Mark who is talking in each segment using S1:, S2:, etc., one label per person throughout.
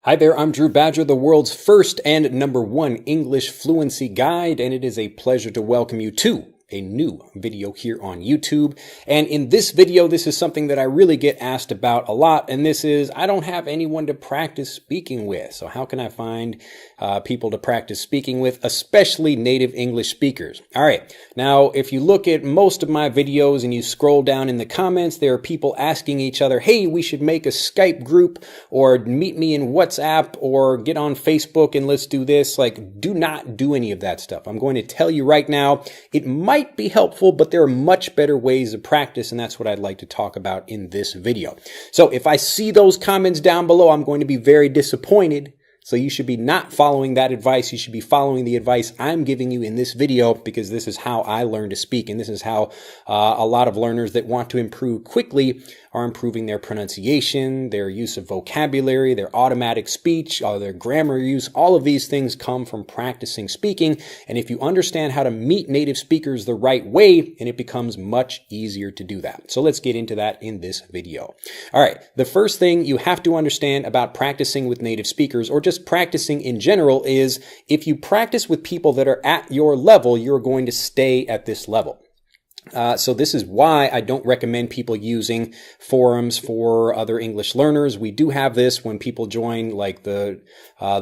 S1: Hi there, I'm Drew Badger, the world's first and #1 English fluency guide, and it is a pleasure to welcome you to a new video here on YouTube. And in this video, this is something that I really get asked about a lot, and this is, I don't have anyone to practice speaking with. So how can I find people to practice speaking with, especially native English speakers? All right, now if you look at most of my videos and you scroll down in the comments, there are people asking each other, hey, we should make a Skype group, or meet me in WhatsApp, or get on Facebook and let's do this. Like, do not do any of that stuff. I'm going to tell you right now, it might be helpful, but there are much better ways of practice, and that's what I'd like to talk about in this video. So if I see those comments down below, I'm going to be very disappointed. So you should be not following that advice. You should be following the advice I'm giving you in this video, because this is how I learn to speak. And this is how a lot of learners that want to improve quickly are improving their pronunciation, their use of vocabulary, their automatic speech, their grammar use. All of these things come from practicing speaking. And if you understand how to meet native speakers the right way, and it becomes much easier to do that. So let's get into that in this video. All right. The first thing you have to understand about practicing with native speakers, or just practicing in general, is if you practice with people that are at your level, you're going to stay at this level. So this is why I don't recommend people using forums for other English learners. We do have this when people join like the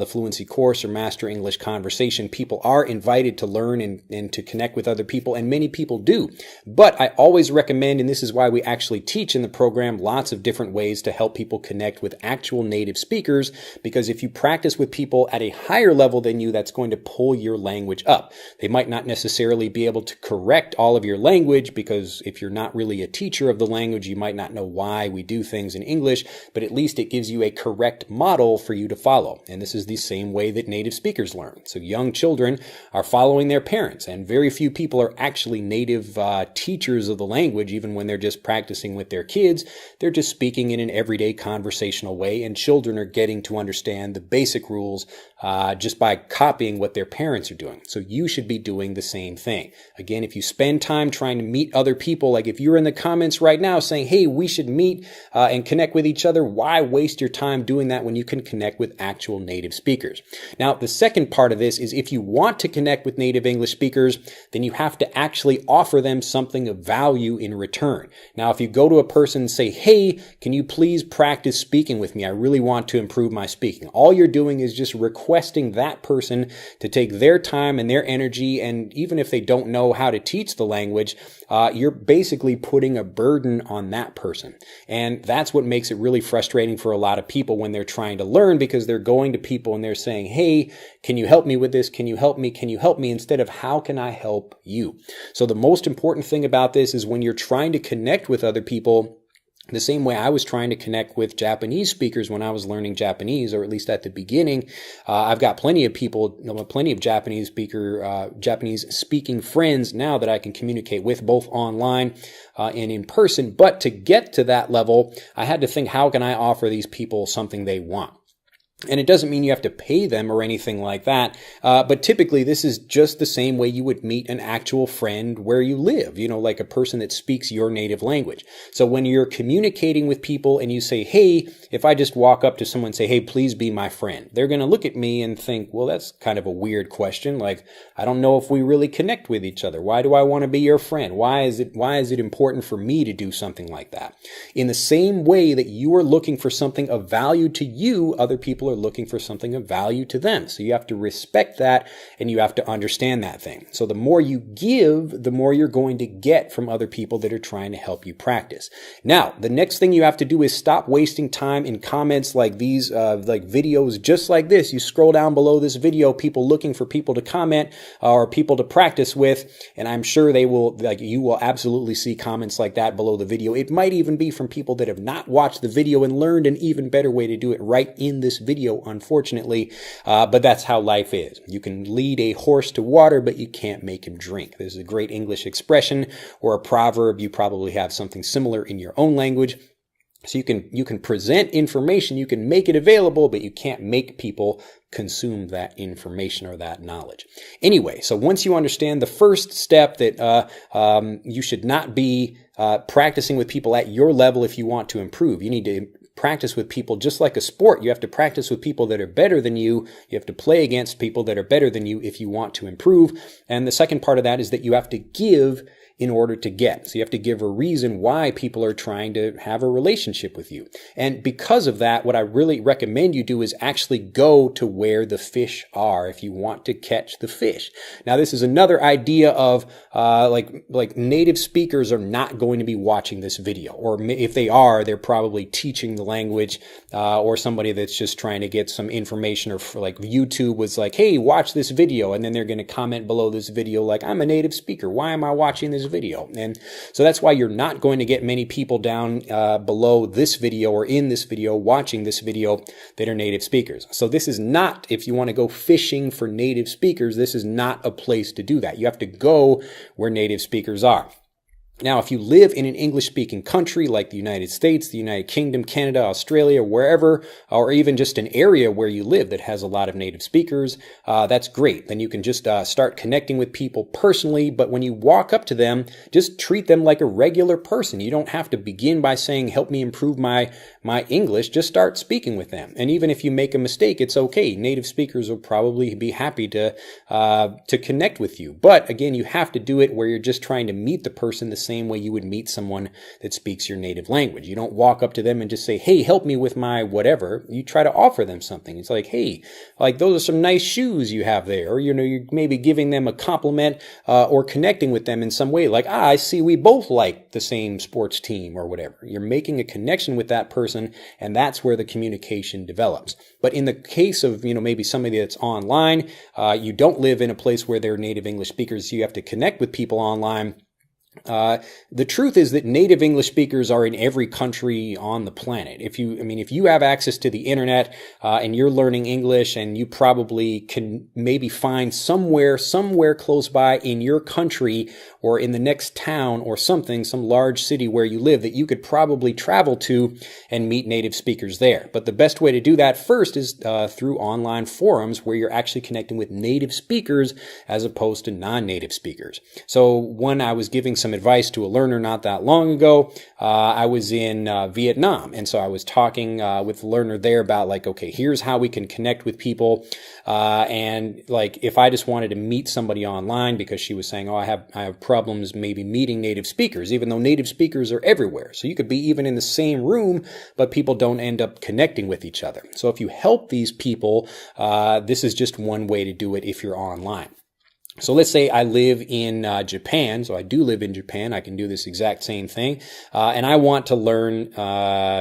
S1: fluency course or master English conversation. People are invited to learn and to connect with other people, and many people do. But I always recommend, and this is why we actually teach in the program, lots of different ways to help people connect with actual native speakers, because if you practice with people at a higher level than you, that's going to pull your language up. They might not necessarily be able to correct all of your language, because if you're not really a teacher of the language, you might not know why we do things in English, but at least it gives you a correct model for you to follow. And this is the same way that native speakers learn. So young children are following their parents, and very few people are actually native teachers of the language. Even when they're just practicing with their kids, they're just speaking in an everyday conversational way, and children are getting to understand the basic rules just by copying what their parents are doing. So you should be doing the same thing. Again, if you spend time trying to meet other people, like if you're in the comments right now saying, hey, we should meet and connect with each other, why waste your time doing that when you can connect with actual native speakers? Now, the second part of this is, if you want to connect with native English speakers, then you have to actually offer them something of value in return. Now, if you go to a person and say, hey, can you please practice speaking with me? I really want to improve my speaking. All you're doing is just requesting that person to take their time and their energy, and even if they don't know how to teach the language, you're basically putting a burden on that person. And that's what makes it really frustrating for a lot of people when they're trying to learn, because they're going to people and they're saying, hey, can you help me with this? Can you help me? Can you help me? Instead of, how can I help you? So the most important thing about this is, when you're trying to connect with other people, the same way I was trying to connect with Japanese speakers when I was learning Japanese, or at least at the beginning. I've got plenty of people, plenty of Japanese speaking friends now that I can communicate with, both online and in person. But to get to that level, I had to think, how can I offer these people something they want? And it doesn't mean you have to pay them or anything like that. But typically this is just the same way you would meet an actual friend where you live, like a person that speaks your native language. So when you're communicating with people and you say, hey, if I just walk up to someone and say, hey, please be my friend, they're going to look at me and think, well, that's kind of a weird question. Like, I don't know if we really connect with each other. Why do I want to be your friend? Why is it important for me to do something like that? In the same way that you are looking for something of value to you, other people are looking for something of value to them. So you have to respect that, and you have to understand that thing. So the more you give, the more you're going to get from other people that are trying to help you practice. Now, the next thing you have to do is stop wasting time in comments like these, like videos just like this. You scroll down below this video, people looking for people to comment or people to practice with, and I'm sure you will absolutely see comments like that below the video. It might even be from people that have not watched the video and learned an even better way to do it right in this video, unfortunately, but that's how life is. You can lead a horse to water, but you can't make him drink. This is a great English expression or a proverb. You probably have something similar in your own language. So you can present information, you can make it available, but you can't make people consume that information or that knowledge. Anyway, so once you understand the first step, that you should not be practicing with people at your level if you want to improve. You need to practice with people just like a sport. You have to practice with people that are better than you. You have to play against people that are better than you if you want to improve. And the second part of that is that you have to give in order to get. So you have to give a reason why people are trying to have a relationship with you. And because of that, what I really recommend you do is actually go to where the fish are if you want to catch the fish. Now, this is another idea of like native speakers are not going to be watching this video, or if they are, they're probably teaching the language, or somebody that's just trying to get some information, or for like YouTube was like, hey, watch this video, and then they're going to comment below this video like, I'm a native speaker, why am I watching this video? And so that's why you're not going to get many people down below this video or in this video watching this video that are native speakers. So this is not, if you want to go fishing for native speakers, this is not a place to do that. You have to go where native speakers are. Now, if you live in an English-speaking country like the United States, the United Kingdom, Canada, Australia, wherever, or even just an area where you live that has a lot of native speakers, that's great. Then you can just start connecting with people personally, but when you walk up to them, just treat them like a regular person. You don't have to begin by saying, help me improve my English. Just start speaking with them. And even if you make a mistake, it's okay. Native speakers will probably be happy to connect with you. But again, you have to do it where you're just trying to meet the person the same way you would meet someone that speaks your native language. You don't walk up to them and just say, hey, help me with my whatever. You try to offer them something. It's like, hey, like those are some nice shoes you have there. Or, you know, you're maybe giving them a compliment or connecting with them in some way. Like, I see we both like the same sports team or whatever. You're making a connection with that person, and that's where the communication develops. But in the case of, you know, maybe somebody that's online, you don't live in a place where they're native English speakers, so you have to connect with people online. The truth is that native English speakers are in every country on the planet. If you have access to the internet, and you're learning English, and you probably can maybe find somewhere close by in your country or in the next town or something, some large city where you live that you could probably travel to and meet native speakers there. But the best way to do that first is through online forums where you're actually connecting with native speakers as opposed to non-native speakers. So when I was giving some advice to a learner not that long ago, I was in Vietnam, and so I was talking with the learner there about like, okay, here's how we can connect with people, and like if I just wanted to meet somebody online, because she was saying, oh, I have problems maybe meeting native speakers, even though native speakers are everywhere. So you could be even in the same room, but people don't end up connecting with each other. So if you help these people, this is just one way to do it if you're online. So let's say I live in Japan. So I do live in Japan. I can do this exact same thing. And I want to learn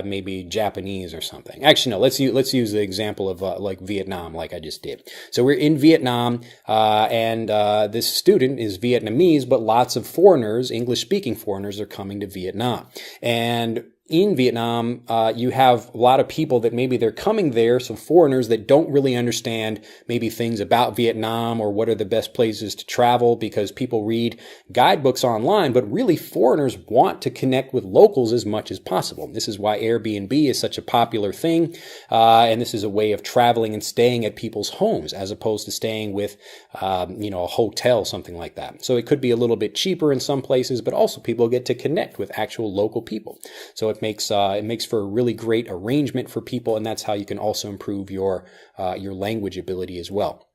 S1: maybe Japanese or something. Actually, no, let's use the example of like Vietnam, like I just did. So we're in Vietnam, and this student is Vietnamese, but lots of foreigners, English-speaking foreigners, are coming to Vietnam. And in Vietnam, you have a lot of people that maybe they're coming there, some foreigners that don't really understand maybe things about Vietnam or what are the best places to travel, because people read guidebooks online, but really foreigners want to connect with locals as much as possible. This is why Airbnb is such a popular thing, and this is a way of traveling and staying at people's homes as opposed to staying with, a hotel, something like that. So it could be a little bit cheaper in some places, but also people get to connect with actual local people. So it makes for a really great arrangement for people, and that's how you can also improve your language ability as well.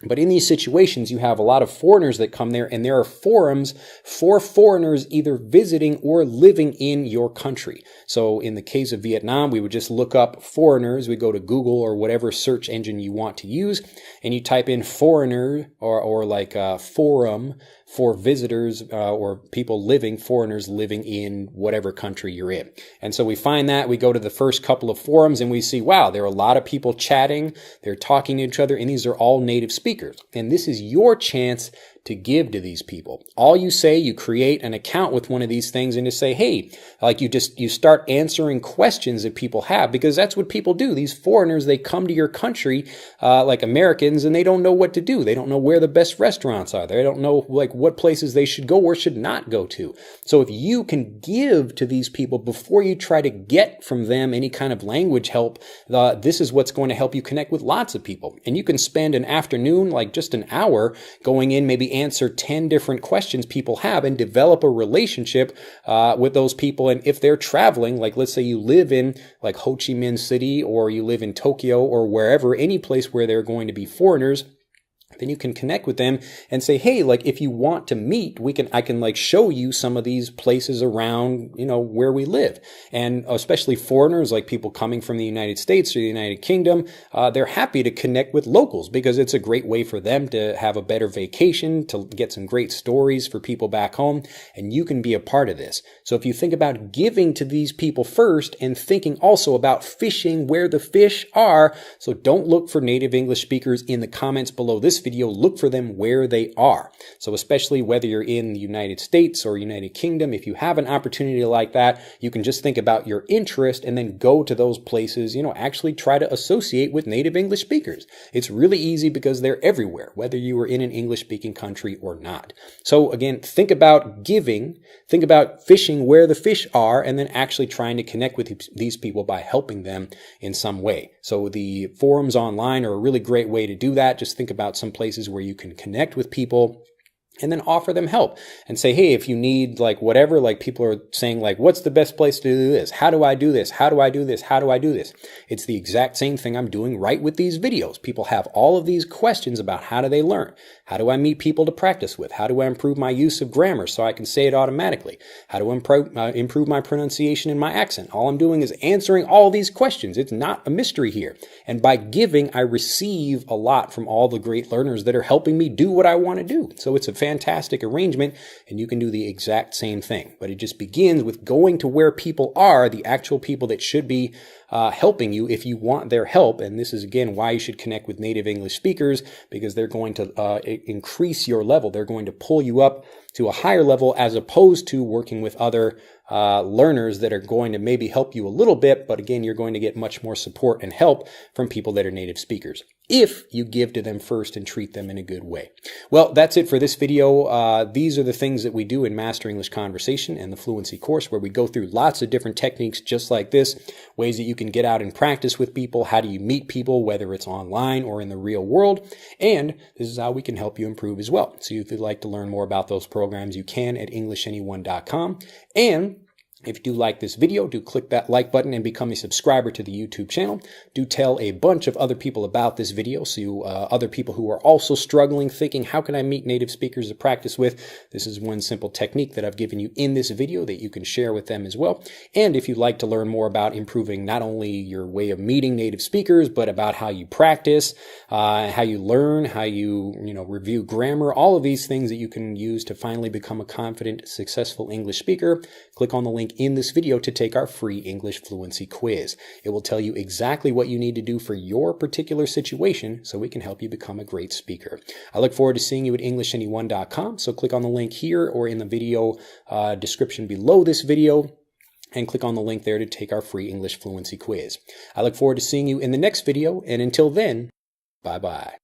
S1: But in these situations, you have a lot of foreigners that come there, and there are forums for foreigners either visiting or living in your country. So in the case of Vietnam, we would just look up foreigners. We go to Google or whatever search engine you want to use, and you type in foreigner or like forum for visitors or foreigners living in whatever country you're in. And so we find that, we go to the first couple of forums and we see, wow, there are a lot of people chatting, they're talking to each other, and these are all native speakers. And this is your chance to give to these people. All you say, you create an account with one of these things and just say, hey, like you start answering questions that people have, because that's what people do. These foreigners, they come to your country, like Americans, and they don't know what to do. They don't know where the best restaurants are. They don't know like what places they should go or should not go to. So if you can give to these people before you try to get from them any kind of language help, this is what's going to help you connect with lots of people. And you can spend an afternoon, like just an hour, going in, maybe answer 10 different questions people have and develop a relationship with those people. And if they're traveling, like let's say you live in like Ho Chi Minh City, or you live in Tokyo, or wherever, any place where there are going to be foreigners, then you can connect with them and say, hey, like if you want to meet, I can like show you some of these places around, where we live. And especially foreigners, like people coming from the United States or the United Kingdom, they're happy to connect with locals because it's a great way for them to have a better vacation, to get some great stories for people back home. And you can be a part of this. So if you think about giving to these people first and thinking also about fishing where the fish are, so don't look for native English speakers in the comments below this video, look for them where they are. So especially whether you're in the United States or United Kingdom, if you have an opportunity like that, you can just think about your interest and then go to those places, actually try to associate with native English speakers. It's really easy because they're everywhere, whether you are in an English speaking country or not. So again, think about giving, think about fishing where the fish are, and then actually trying to connect with these people by helping them in some way. So the forums online are a really great way to do that. Just think about some places where you can connect with people and then offer them help and say, hey, if you need like whatever, like people are saying like, what's the best place to do this? How do I do this? How do I do this? How do I do this? It's the exact same thing I'm doing right with these videos. People have all of these questions about how do they learn? How do I meet people to practice with? How do I improve my use of grammar so I can say it automatically? How do I improve my pronunciation and my accent? All I'm doing is answering all these questions. It's not a mystery here. And by giving, I receive a lot from all the great learners that are helping me do what I want to do. So it's a fantastic arrangement, and you can do the exact same thing. But it just begins with going to where people are, the actual people that should be helping you if you want their help. And this is, again, why you should connect with native English speakers, because they're going to increase your level. They're going to pull you up to a higher level, as opposed to working with other learners that are going to maybe help you a little bit. But again, you're going to get much more support and help from people that are native speakers if you give to them first and treat them in a good way. Well, that's it for this video. These are the things that we do in Master English Conversation and the Fluency course, where we go through lots of different techniques just like this, ways that you can get out and practice with people. How do you meet people, whether it's online or in the real world? And this is how we can help you improve as well. So if you'd like to learn more about those programs, you can at EnglishAnyone.com. And if you do like this video, do click that like button and become a subscriber to the YouTube channel. Do tell a bunch of other people about this video, so other people who are also struggling, thinking, how can I meet native speakers to practice with? This is one simple technique that I've given you in this video that you can share with them as well. And if you'd like to learn more about improving not only your way of meeting native speakers, but about how you practice, how you learn, how you review grammar, all of these things that you can use to finally become a confident, successful English speaker, click on the link in this video to take our free English fluency quiz. It will tell you exactly what you need to do for your particular situation so we can help you become a great speaker. I look forward to seeing you at EnglishAnyone.com, so click on the link here or in the video description below this video, and click on the link there to take our free English fluency quiz. I look forward to seeing you in the next video, and until then, bye-bye.